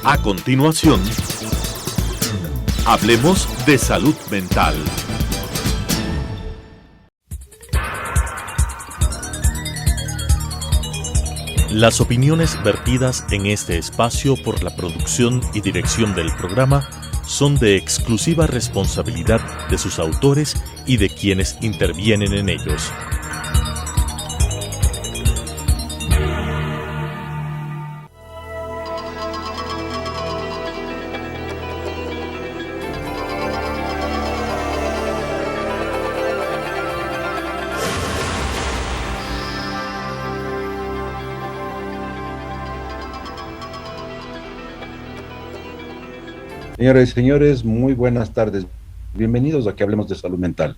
A continuación, hablemos de salud mental. Las opiniones vertidas en este espacio por la producción y dirección del programa son de exclusiva responsabilidad de sus autores y de quienes intervienen en ellos. Señoras y señores, muy buenas tardes. Bienvenidos a que hablemos de salud mental.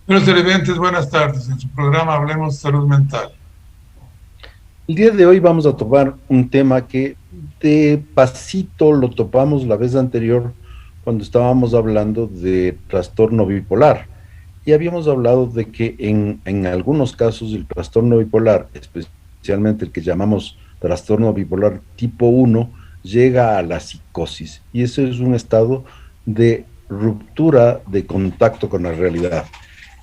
Los televidentes, buenas tardes. En su programa Hablemos de Salud Mental. El día de hoy vamos a tomar un tema que de pasito lo topamos la vez anterior cuando estábamos hablando de trastorno bipolar. Y habíamos hablado de que en algunos casos el trastorno bipolar, especialmente el que llamamos trastorno bipolar tipo 1, llega a la psicosis, y eso es un estado de ruptura de contacto con la realidad.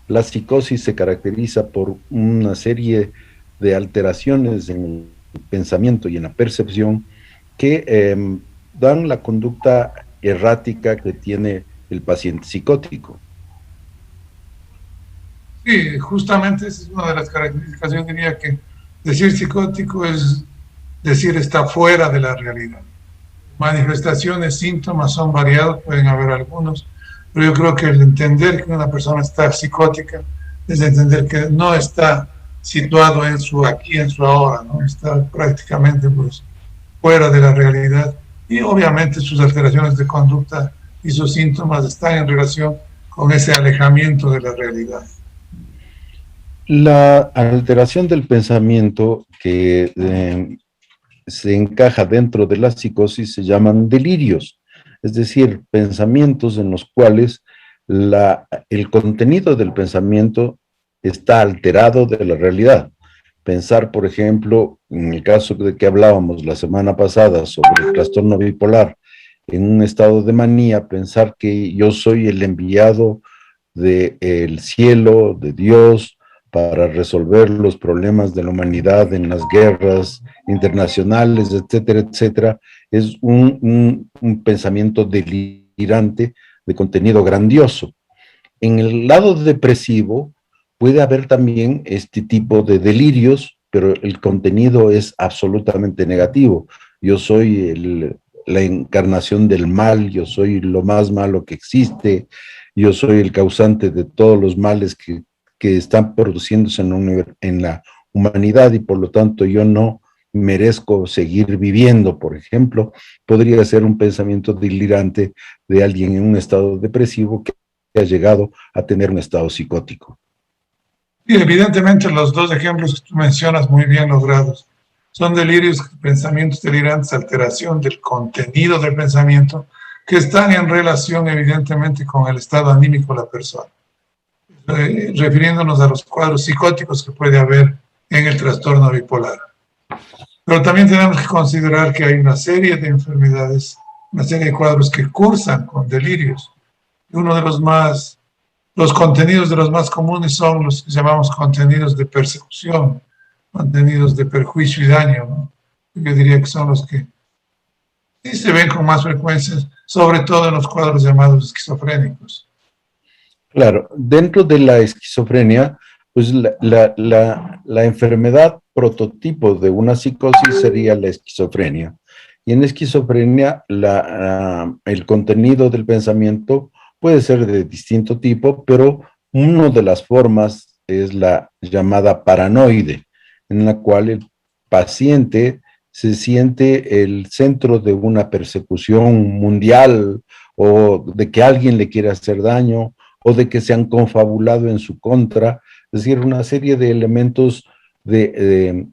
La psicosis se caracteriza por una serie de alteraciones en el pensamiento y en la percepción que dan la conducta errática que tiene el paciente psicótico. Sí, justamente esa es una de las características. Yo diría que decir psicótico es decir está fuera de la realidad. Manifestaciones, síntomas son variados, pueden haber algunos, pero yo creo que el entender que una persona está psicótica es entender que no está situado en su aquí, en su ahora, ¿no? Está prácticamente pues, fuera de la realidad, y obviamente sus alteraciones de conducta y sus síntomas están en relación con ese alejamiento de la realidad. La alteración del pensamiento que se encaja dentro de la psicosis se llaman delirios, es decir, pensamientos en los cuales el contenido del pensamiento está alterado de la realidad. Pensar, por ejemplo, en el caso de que hablábamos la semana pasada sobre el trastorno bipolar, en un estado de manía, pensar que yo soy el enviado del cielo, de Dios, para resolver los problemas de la humanidad en las guerras internacionales, etcétera, etcétera, es un pensamiento delirante de contenido grandioso. En el lado depresivo puede haber también este tipo de delirios, pero el contenido es absolutamente negativo. Yo soy la encarnación del mal, yo soy lo más malo que existe, yo soy el causante de todos los males que están produciéndose en la humanidad, y por lo tanto yo no merezco seguir viviendo, por ejemplo. Podría ser un pensamiento delirante de alguien en un estado depresivo que ha llegado a tener un estado psicótico. Y evidentemente los dos ejemplos que tú mencionas muy bien logrados son delirios, pensamientos delirantes, alteración del contenido del pensamiento que están en relación evidentemente con el estado anímico de la persona. Refiriéndonos a los cuadros psicóticos que puede haber en el trastorno bipolar. Pero también tenemos que considerar que hay una serie de enfermedades, una serie de cuadros que cursan con delirios. Uno de los contenidos de los más comunes son los que llamamos contenidos de persecución, contenidos de perjuicio y daño, ¿no? Yo diría que son los que sí se ven con más frecuencia, sobre todo en los cuadros llamados esquizofrénicos. Claro, dentro de la esquizofrenia, pues la enfermedad prototipo de una psicosis sería la esquizofrenia. Y en esquizofrenia el contenido del pensamiento puede ser de distinto tipo, pero una de las formas es la llamada paranoide, en la cual el paciente se siente el centro de una persecución mundial, o de que alguien le quiere hacer daño, o de que se han confabulado en su contra, es decir, una serie de elementos de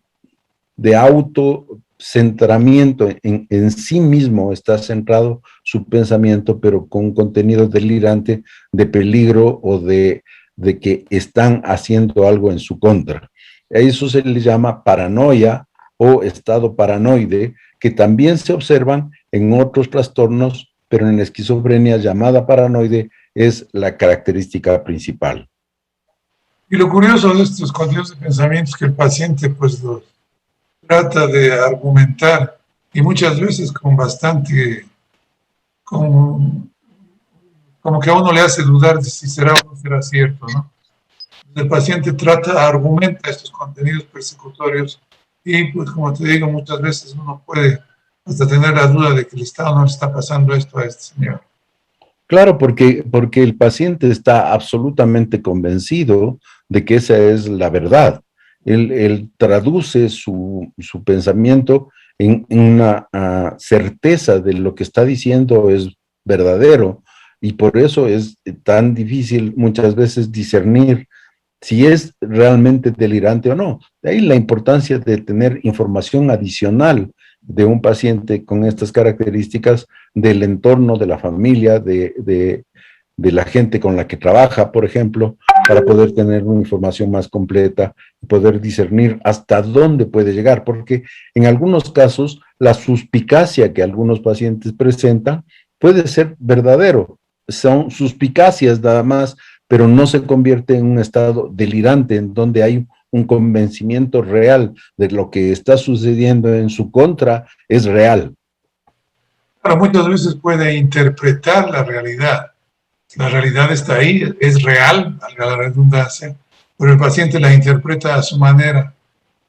autocentramiento en sí mismo. Está centrado su pensamiento, pero con contenido delirante de peligro o de que están haciendo algo en su contra. A eso se le llama paranoia o estado paranoide, que también se observan en otros trastornos, pero en la esquizofrenia llamada paranoide es la característica principal. Y lo curioso de estos contenidos de pensamiento es que el paciente pues los trata de argumentar y muchas veces con bastante, como que a uno le hace dudar de si será o no será cierto, ¿no? El paciente argumenta estos contenidos persecutorios y pues como te digo, muchas veces uno puede hasta tener la duda de que le está o no le está pasando esto a este señor. Claro, porque el paciente está absolutamente convencido de que esa es la verdad. Él traduce su pensamiento en una certeza de lo que está diciendo es verdadero, y por eso es tan difícil muchas veces discernir si es realmente delirante o no. De ahí la importancia de tener información adicional de un paciente con estas características, del entorno, de la familia, de la gente con la que trabaja, por ejemplo, para poder tener una información más completa y poder discernir hasta dónde puede llegar, porque en algunos casos la suspicacia que algunos pacientes presentan puede ser verdadero, son suspicacias nada más, pero no se convierte en un estado delirante en donde hay un convencimiento real de lo que está sucediendo en su contra es real. Claro, muchas veces puede interpretar la realidad. La realidad está ahí, es real, valga la redundancia, pero el paciente la interpreta a su manera,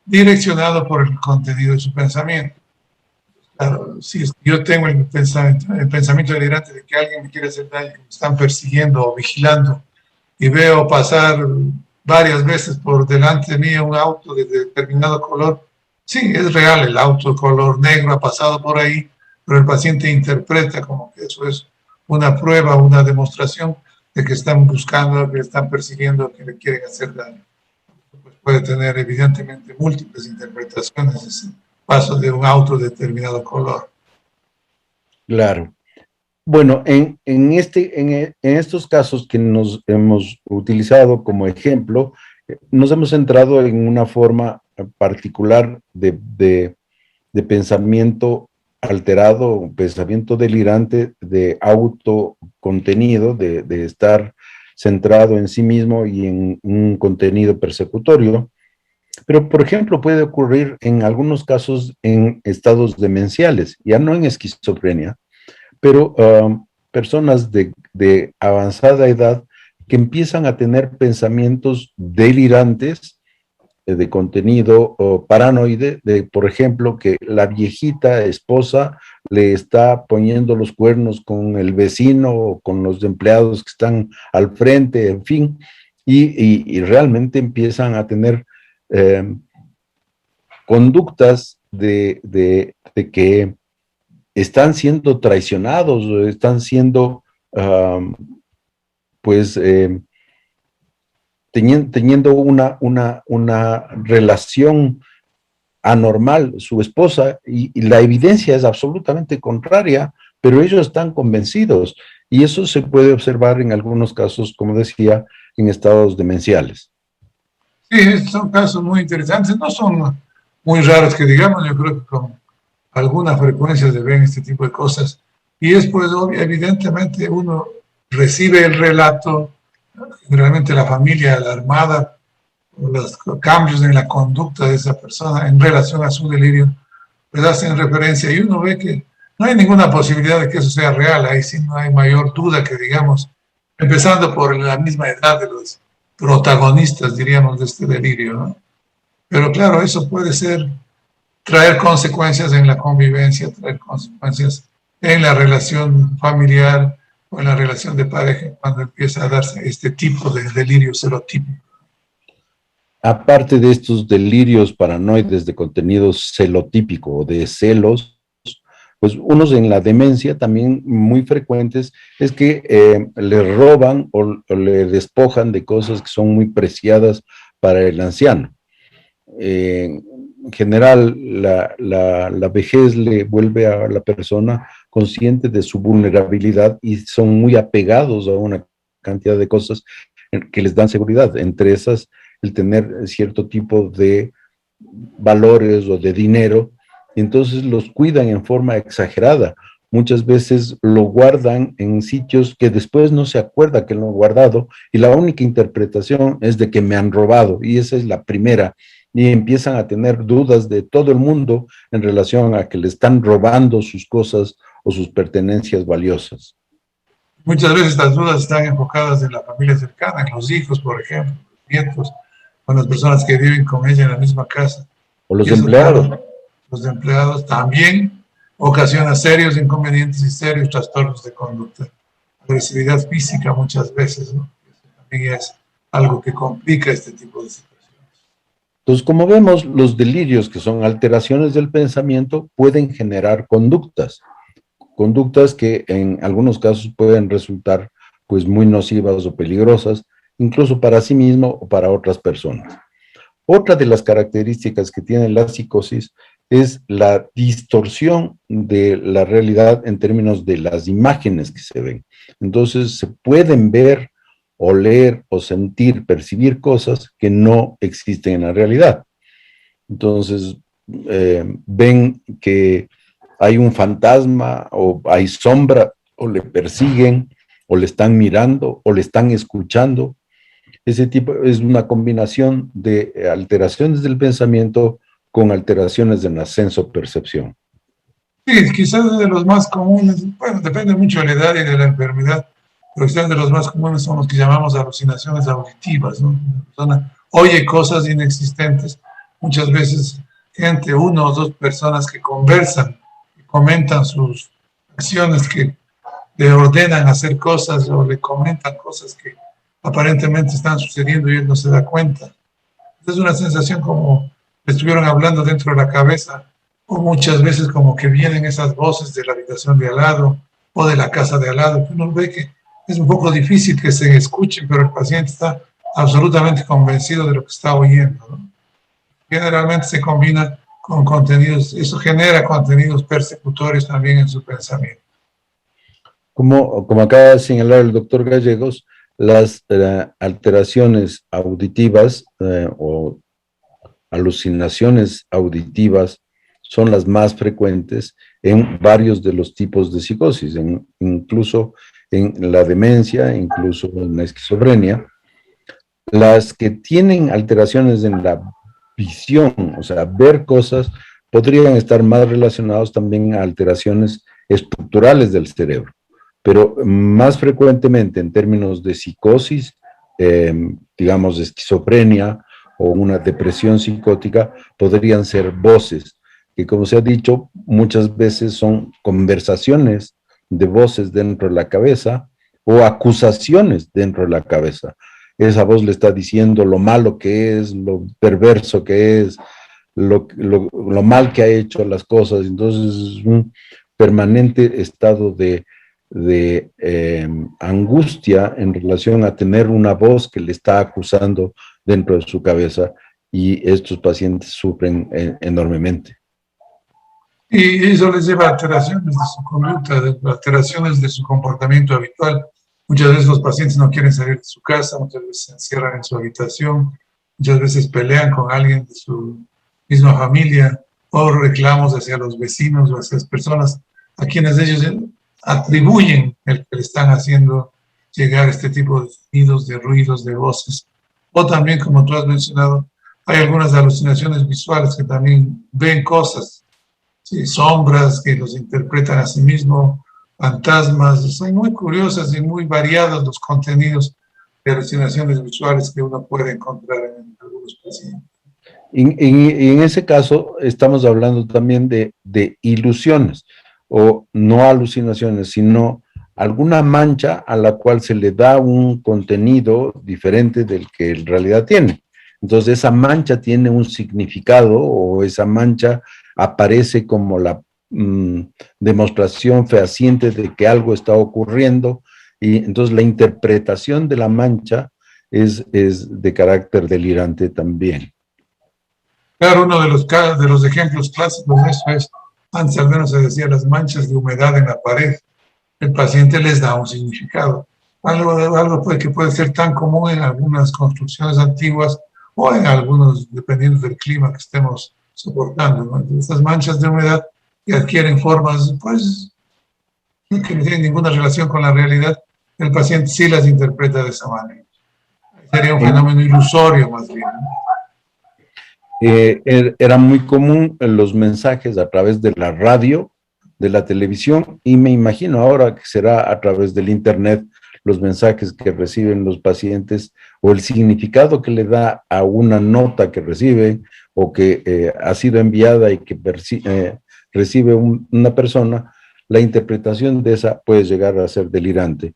direccionado por el contenido de su pensamiento. Claro, si yo tengo el pensamiento delirante de que alguien me quiere hacer daño, que me están persiguiendo o vigilando, y veo pasar varias veces por delante de mí un auto de determinado color, sí, es real, el auto de color negro ha pasado por ahí, pero el paciente interpreta como que eso es una prueba, una demostración de que están buscando, que están persiguiendo, que le quieren hacer daño. Pues puede tener evidentemente múltiples interpretaciones ese paso de un auto de determinado color. Claro. Bueno, en estos casos que nos hemos utilizado como ejemplo, nos hemos centrado en una forma particular de pensamiento alterado, pensamiento delirante, de autocontenido, de estar centrado en sí mismo y en un contenido persecutorio. Pero, por ejemplo, puede ocurrir en algunos casos en estados demenciales, ya no en esquizofrenia, pero personas de avanzada edad que empiezan a tener pensamientos delirantes de contenido paranoide, por ejemplo, que la viejita esposa le está poniendo los cuernos con el vecino o con los empleados que están al frente, en fin, y realmente empiezan a tener conductas de que están siendo traicionados, están siendo, teniendo una relación anormal, su esposa, y la evidencia es absolutamente contraria, pero ellos están convencidos, y eso se puede observar en algunos casos, como decía, en estados demenciales. Sí, son casos muy interesantes, no son muy raros que digamos, yo creo que con alguna frecuencia se ven este tipo de cosas. Y después, evidentemente, uno recibe el relato, generalmente la familia alarmada por los cambios en la conducta de esa persona en relación a su delirio, pues hacen referencia y uno ve que no hay ninguna posibilidad de que eso sea real, ahí sí no hay mayor duda que digamos, empezando por la misma edad de los protagonistas, diríamos, de este delirio, ¿no? Pero claro, eso puede traer consecuencias en la convivencia, traer consecuencias en la relación familiar o en la relación de pareja cuando empieza a darse este tipo de delirio celotípico. Aparte de estos delirios paranoides de contenido celotípico o de celos, pues unos en la demencia también muy frecuentes es que le roban o le despojan de cosas que son muy preciadas para el anciano. En general, la vejez le vuelve a la persona consciente de su vulnerabilidad y son muy apegados a una cantidad de cosas que les dan seguridad, entre esas el tener cierto tipo de valores o de dinero, y entonces los cuidan en forma exagerada, muchas veces lo guardan en sitios que después no se acuerda que lo han guardado y la única interpretación es de que me han robado, y esa es la primera, y empiezan a tener dudas de todo el mundo en relación a que le están robando sus cosas o sus pertenencias valiosas. Muchas veces las dudas están enfocadas en la familia cercana, en los hijos, por ejemplo, los nietos, o las personas que viven con ella en la misma casa. O los empleados. Los empleados también ocasiona serios inconvenientes y serios trastornos de conducta. Agresividad física muchas veces, ¿no? Eso también es algo que complica este tipo de situaciones. Entonces, como vemos, los delirios, que son alteraciones del pensamiento, pueden generar conductas que en algunos casos pueden resultar pues muy nocivas o peligrosas, incluso para sí mismo o para otras personas. Otra de las características que tiene la psicosis es la distorsión de la realidad en términos de las imágenes que se ven. Entonces se pueden ver, oler o sentir, percibir cosas que no existen en la realidad. Entonces ven que hay un fantasma o hay sombra o le persiguen o le están mirando o le están escuchando. Ese tipo es una combinación de alteraciones del pensamiento con alteraciones en la sensopercepción. Sí, quizás de los más comunes, bueno, depende mucho de la edad y de la enfermedad, pero quizás de los más comunes son los que llamamos alucinaciones auditivas, ¿no? La persona oye cosas inexistentes, muchas veces gente, uno o dos personas que conversan, que comentan sus acciones, que le ordenan hacer cosas o le comentan cosas que aparentemente están sucediendo y él no se da cuenta. Es una sensación como le estuvieron hablando dentro de la cabeza, o muchas veces como que vienen esas voces de la habitación de al lado o de la casa de al lado, que uno ve que es un poco difícil que se escuchen, pero el paciente está absolutamente convencido de lo que está oyendo, ¿no? Generalmente se combina con contenidos, eso genera contenidos persecutorios también en su pensamiento. Como acaba de señalar el doctor Gallegos, las alteraciones auditivas o alucinaciones auditivas son las más frecuentes en varios de los tipos de psicosis, incluso en la demencia, incluso en la esquizofrenia. Las que tienen alteraciones en la visión, o sea, ver cosas, podrían estar más relacionados también a alteraciones estructurales del cerebro, pero más frecuentemente en términos de psicosis, digamos de esquizofrenia o una depresión psicótica, podrían ser voces, que como se ha dicho, muchas veces son conversaciones de voces dentro de la cabeza o acusaciones dentro de la cabeza. Esa voz le está diciendo lo malo que es, lo perverso que es, lo mal que ha hecho las cosas. Entonces es un permanente estado de angustia en relación a tener una voz que le está acusando dentro de su cabeza, y estos pacientes sufren enormemente. Y eso les lleva a alteraciones de su conducta, alteraciones de su comportamiento habitual. Muchas veces los pacientes no quieren salir de su casa, muchas veces se encierran en su habitación, muchas veces pelean con alguien de su misma familia, o reclamos hacia los vecinos o hacia las personas a quienes ellos atribuyen el que le están haciendo llegar este tipo de sonidos, de ruidos, de voces. O también, como tú has mencionado, hay algunas alucinaciones visuales que también ven cosas, ¿sí? Sombras que los interpretan a sí mismos, fantasmas. Son muy curiosas y muy variados los contenidos de alucinaciones visuales que uno puede encontrar en algunos pacientes. Y en ese caso estamos hablando también de ilusiones, o no alucinaciones, sino alguna mancha a la cual se le da un contenido diferente del que en realidad tiene. Entonces esa mancha tiene un significado, o esa mancha aparece como la demostración fehaciente de que algo está ocurriendo, y entonces la interpretación de la mancha es de carácter delirante también. Claro, uno de los ejemplos clásicos de eso es, antes al menos se decía, las manchas de humedad en la pared. El paciente les da un significado. Algo que puede ser tan común en algunas construcciones antiguas o en algunos, dependiendo del clima que estemos soportando, ¿no? Estas manchas de humedad que adquieren formas, pues, que no tienen ninguna relación con la realidad, el paciente sí las interpreta de esa manera. Sería un fenómeno ilusorio más bien, ¿no? Era muy común los mensajes a través de la radio, de la televisión, y me imagino ahora que será a través del internet los mensajes que reciben los pacientes o el significado que le da a una nota que recibe o que ha sido enviada y que recibe una persona. La interpretación de esa puede llegar a ser delirante.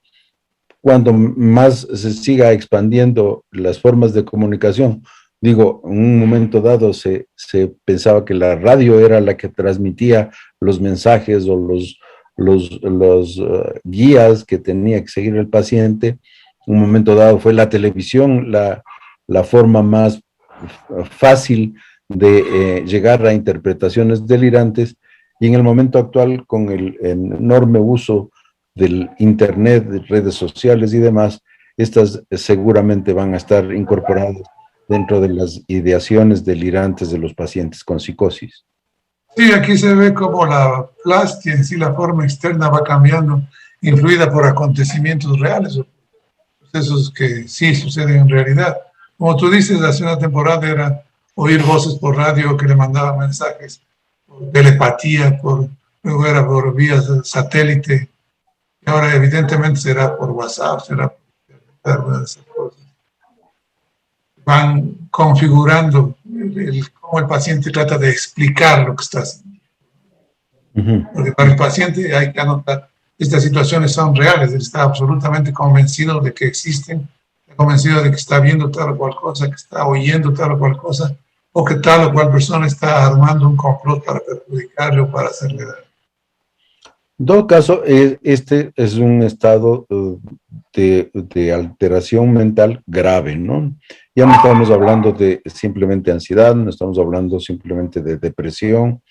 Cuando más se siga expandiendo las formas de comunicación, digo, en un momento dado se pensaba que la radio era la que transmitía los mensajes o los guías que tenía que seguir el paciente. Un momento dado fue la televisión la forma más fácil de llegar a interpretaciones delirantes, y en el momento actual, con el enorme uso del internet, de redes sociales y demás, estas seguramente van a estar incorporadas dentro de las ideaciones delirantes de los pacientes con psicosis. Sí, aquí se ve como la plastia en sí, la forma externa va cambiando, influida por acontecimientos reales, o procesos que sí suceden en realidad. Como tú dices, hace una temporada era oír voces por radio que le mandaban mensajes por telepatía, luego era por vía satélite, y ahora evidentemente será por WhatsApp, será por alguna de esas cosas. Van configurando cómo el paciente trata de explicar lo que está haciendo. Porque para el paciente hay que anotar, estas situaciones son reales, él está absolutamente convencido de que existen, está convencido de que está viendo tal o cual cosa, que está oyendo tal o cual cosa, o que tal o cual persona está armando un complot para perjudicarle o para hacerle daño. En todo caso, este es un estado de alteración mental grave, ¿no? Ya no estamos hablando de simplemente ansiedad, no estamos hablando simplemente de depresión,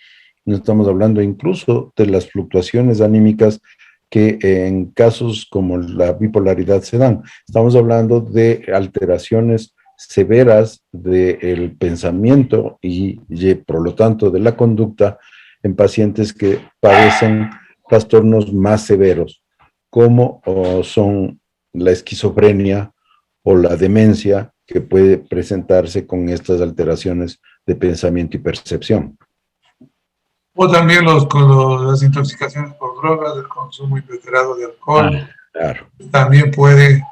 no estamos hablando incluso de las fluctuaciones anímicas que en casos como la bipolaridad se dan. Estamos hablando de alteraciones severas del pensamiento y por lo tanto de la conducta en pacientes que padecen trastornos más severos, como son la esquizofrenia o la demencia, que puede presentarse con estas alteraciones de pensamiento y percepción. O también las intoxicaciones por drogas, el consumo inveterado de alcohol, claro. También puede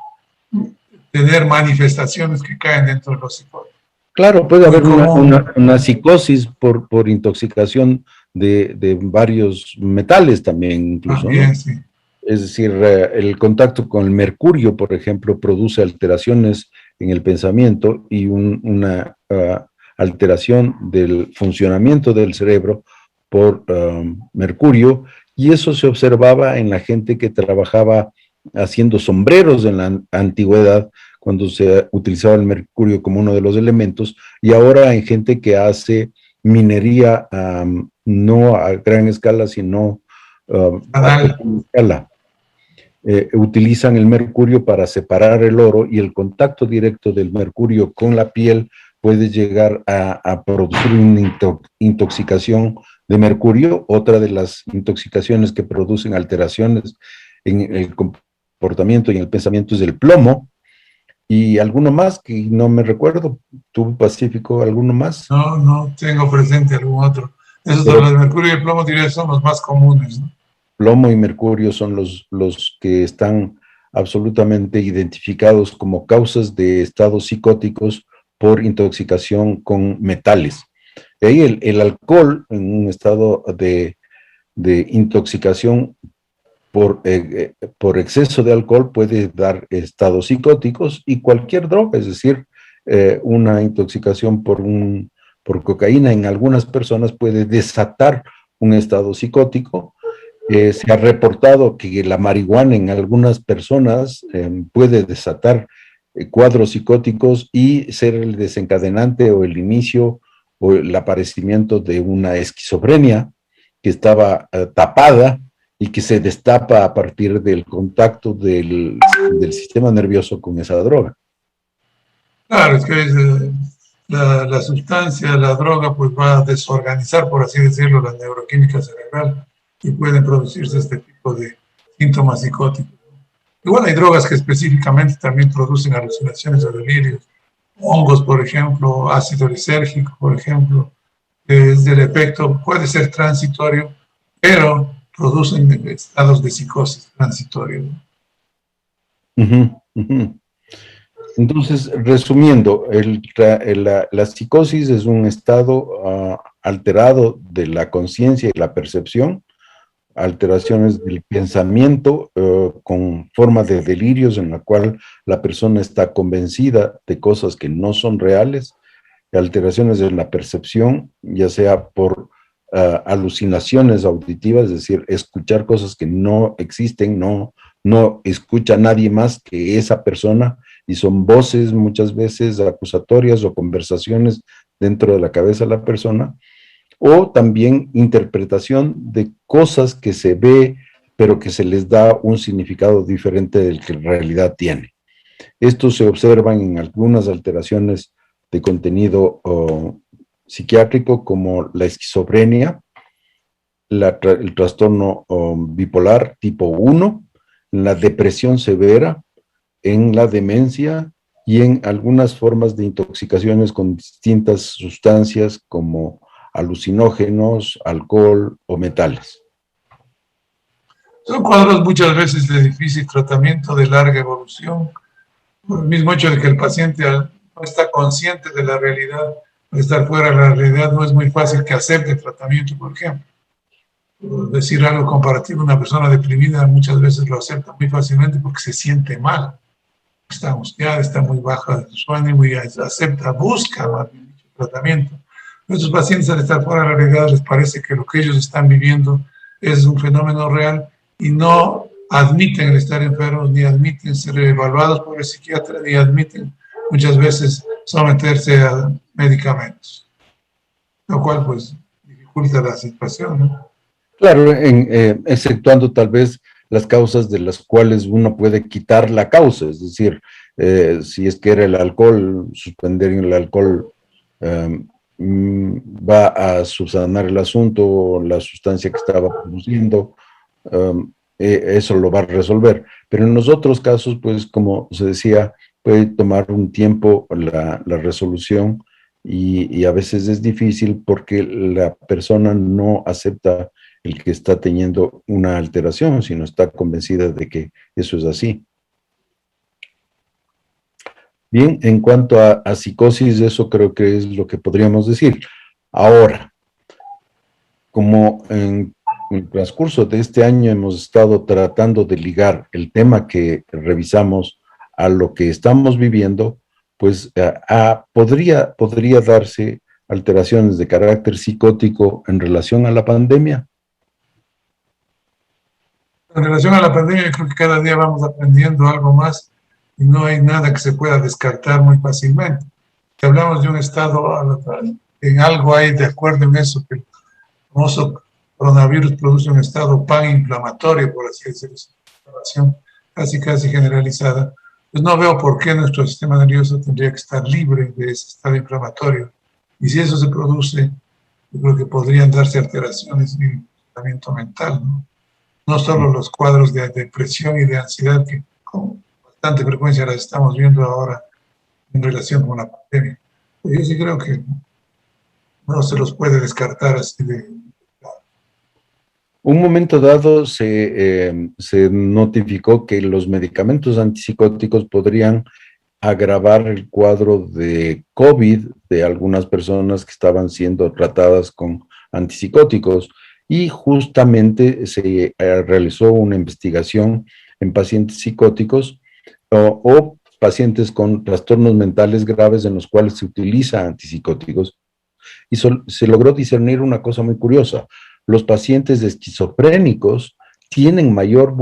tener manifestaciones que caen dentro de los psicólogos. Claro, puede haber una psicosis por intoxicación de varios metales también, incluso. También, ¿no? Sí. Es decir, el contacto con el mercurio, por ejemplo, produce alteraciones en el pensamiento y una alteración del funcionamiento del cerebro por mercurio, y eso se observaba en la gente que trabajaba haciendo sombreros en la antigüedad, cuando se utilizaba el mercurio como uno de los elementos, y ahora en gente que hace minería no a gran escala, sino a pequeña escala. Utilizan el mercurio para separar el oro, y el contacto directo del mercurio con la piel puede llegar a producir una intoxicación de mercurio. Otra de las intoxicaciones que producen alteraciones en el comportamiento y en el pensamiento es el plomo, y alguno más que no me recuerdo. ¿Tú, Pacífico, alguno más? No tengo presente algún otro. Esos de los mercurio y el plomo, diría, son los más comunes, ¿no? Plomo y mercurio son los que están absolutamente identificados como causas de estados psicóticos por intoxicación con metales. Y ahí el alcohol, en un estado de intoxicación por exceso de alcohol, puede dar estados psicóticos, y cualquier droga, es decir, una intoxicación por cocaína en algunas personas puede desatar un estado psicótico. Se ha reportado que la marihuana en algunas personas puede desatar cuadros psicóticos y ser el desencadenante o el inicio o el aparecimiento de una esquizofrenia que estaba tapada y que se destapa a partir del contacto del sistema nervioso con esa droga. Claro, es que la sustancia, la droga, pues va a desorganizar, por así decirlo, la neuroquímica cerebral, y pueden producirse este tipo de síntomas psicóticos. Igual hay drogas que específicamente también producen alucinaciones o delirios. Hongos, por ejemplo, ácido lisérgico, por ejemplo, es del efecto, puede ser transitorio, pero producen estados de psicosis transitorios. Ujú, ujú. Entonces, resumiendo, la psicosis es un estado alterado de la conciencia y la percepción, alteraciones del pensamiento con forma de delirios en la cual la persona está convencida de cosas que no son reales, alteraciones de la percepción, ya sea por alucinaciones auditivas, es decir, escuchar cosas que no existen, no escucha nadie más que esa persona, y son voces muchas veces acusatorias o conversaciones dentro de la cabeza de la persona, o también interpretación de cosas que se ve, pero que se les da un significado diferente del que en realidad tiene. Esto se observa en algunas alteraciones de contenido psiquiátrico como la esquizofrenia, el trastorno bipolar tipo 1, la depresión severa, en la demencia y en algunas formas de intoxicaciones con distintas sustancias como alucinógenos, alcohol o metales. Son cuadros muchas veces de difícil tratamiento, de larga evolución, por el mismo hecho de que el paciente no está consciente de la realidad, al estar fuera de la realidad no es muy fácil que acepte el tratamiento, por ejemplo. Por decir algo comparativo, una persona deprimida muchas veces lo acepta muy fácilmente porque se siente mal, está angustiada, está muy baja de su ánimo y acepta, busca más bien dicho, tratamiento. Nuestros pacientes al estar fuera de la realidad les parece que lo que ellos están viviendo es un fenómeno real y no admiten el estar enfermos, ni admiten ser evaluados por el psiquiatra, ni admiten muchas veces someterse a medicamentos, lo cual pues dificulta la situación, ¿no? Claro, exceptuando tal vez las causas de las cuales uno puede quitar la causa, es decir, si es que era el alcohol, suspender el alcohol va a subsanar el asunto, la sustancia que estaba produciendo, eso lo va a resolver. Pero en los otros casos, pues como se decía, puede tomar un tiempo la resolución y a veces es difícil porque la persona no acepta el que está teniendo una alteración, sino está convencida de que eso es así. Bien, en cuanto a psicosis, eso creo que es lo que podríamos decir. Ahora, como en el transcurso de este año hemos estado tratando de ligar el tema que revisamos a lo que estamos viviendo, pues podría darse alteraciones de carácter psicótico en relación a la pandemia. En relación a la pandemia, yo creo que cada día vamos aprendiendo algo más y no hay nada que se pueda descartar muy fácilmente. Si hablamos de un estado, en algo hay de acuerdo en eso, que el famoso coronavirus produce un estado pan-inflamatorio, por así decirlo, inflamación casi generalizada. Pues no veo por qué nuestro sistema nervioso tendría que estar libre de ese estado inflamatorio. Y si eso se produce, yo creo que podrían darse alteraciones en el tratamiento mental, ¿no? No solo los cuadros de depresión y de ansiedad que con bastante frecuencia las estamos viendo ahora en relación con la pandemia. Yo sí creo que no se los puede descartar así de... Un momento dado se notificó que los medicamentos antipsicóticos podrían agravar el cuadro de COVID de algunas personas que estaban siendo tratadas con antipsicóticos. Y justamente se realizó una investigación en pacientes psicóticos o pacientes con trastornos mentales graves en los cuales se utiliza antipsicóticos y se logró discernir una cosa muy curiosa. Los pacientes esquizofrénicos tienen mayor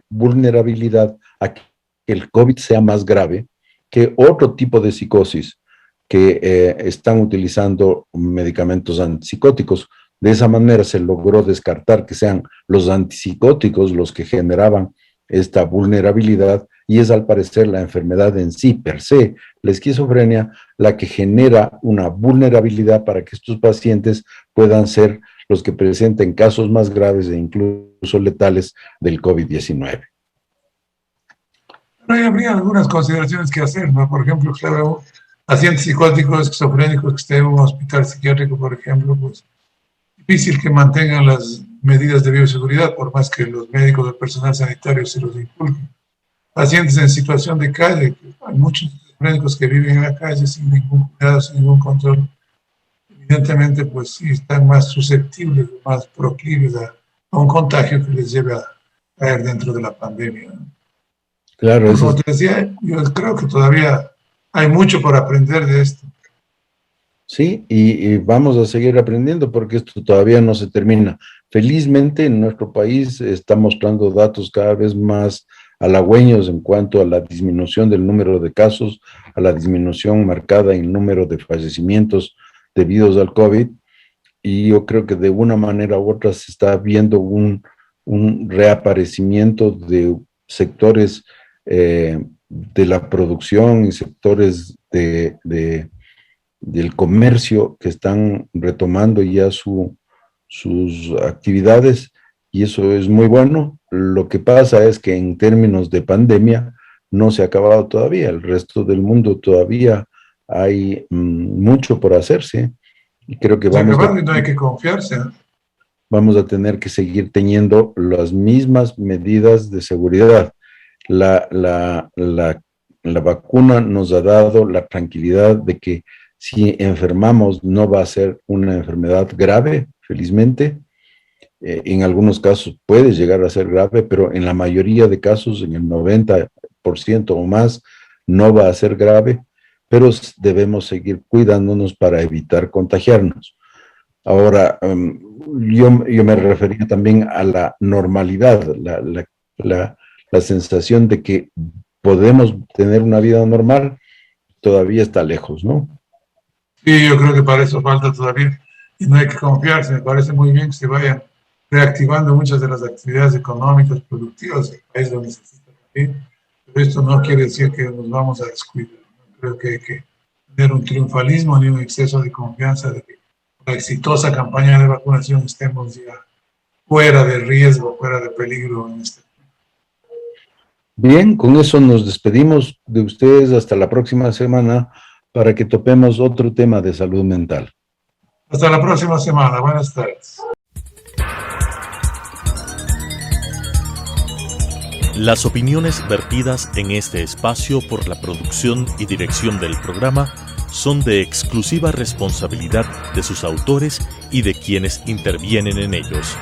vulnerabilidad a que el COVID sea más grave que otro tipo de psicosis que están utilizando medicamentos antipsicóticos. De esa manera se logró descartar que sean los antipsicóticos los que generaban esta vulnerabilidad y es al parecer la enfermedad en sí, per se, la esquizofrenia, la que genera una vulnerabilidad para que estos pacientes puedan ser los que presenten casos más graves e incluso letales del COVID-19. Pero ahí habría algunas consideraciones que hacer, ¿no? Por ejemplo, claro, pacientes psicóticos, esquizofrénicos que estén en un hospital psiquiátrico, por ejemplo, pues difícil que mantengan las medidas de bioseguridad, por más que los médicos o el personal sanitario se los inculquen. Pacientes en situación de calle, hay muchos esquizofrénicos que viven en la calle sin ningún cuidado, sin ningún control. Evidentemente, pues sí, están más susceptibles, más proclives a un contagio que les lleve a caer dentro de la pandemia, ¿no? Claro, Como te decía, yo creo que todavía hay mucho por aprender de esto. Sí, y vamos a seguir aprendiendo porque esto todavía no se termina. Felizmente en nuestro país está mostrando datos cada vez más halagüeños en cuanto a la disminución del número de casos, a la disminución marcada en el número de fallecimientos debidos al COVID, y yo creo que de una manera u otra se está viendo un reaparecimiento de sectores de la producción y sectores del comercio que están retomando ya sus actividades, y eso es muy bueno. Lo que pasa es que en términos de pandemia no se ha acabado todavía. El resto del mundo todavía hay mucho por hacerse, y creo que No hay que confiarse, ¿no? Vamos a tener que seguir teniendo las mismas medidas de seguridad. La vacuna nos ha dado la tranquilidad de que si enfermamos no va a ser una enfermedad grave, felizmente. En algunos casos puede llegar a ser grave, pero en la mayoría de casos, en el 90% o más, no va a ser grave, pero debemos seguir cuidándonos para evitar contagiarnos. Ahora, yo me refería también a la normalidad, la sensación de que podemos tener una vida normal, todavía está lejos, ¿no? Sí, yo creo que para eso falta todavía, y no hay que confiarse. Me parece muy bien que se vayan reactivando muchas de las actividades económicas, productivas del país, lo necesita también, pero esto no quiere decir que nos vamos a descuidar. Creo que hay que tener un triunfalismo ni un exceso de confianza de que con la exitosa campaña de vacunación estemos ya fuera de riesgo, fuera de peligro en este. Bien, con eso nos despedimos de ustedes hasta la próxima semana para que topemos otro tema de salud mental. Hasta la próxima semana. Buenas tardes. Las opiniones vertidas en este espacio por la producción y dirección del programa son de exclusiva responsabilidad de sus autores y de quienes intervienen en ellos.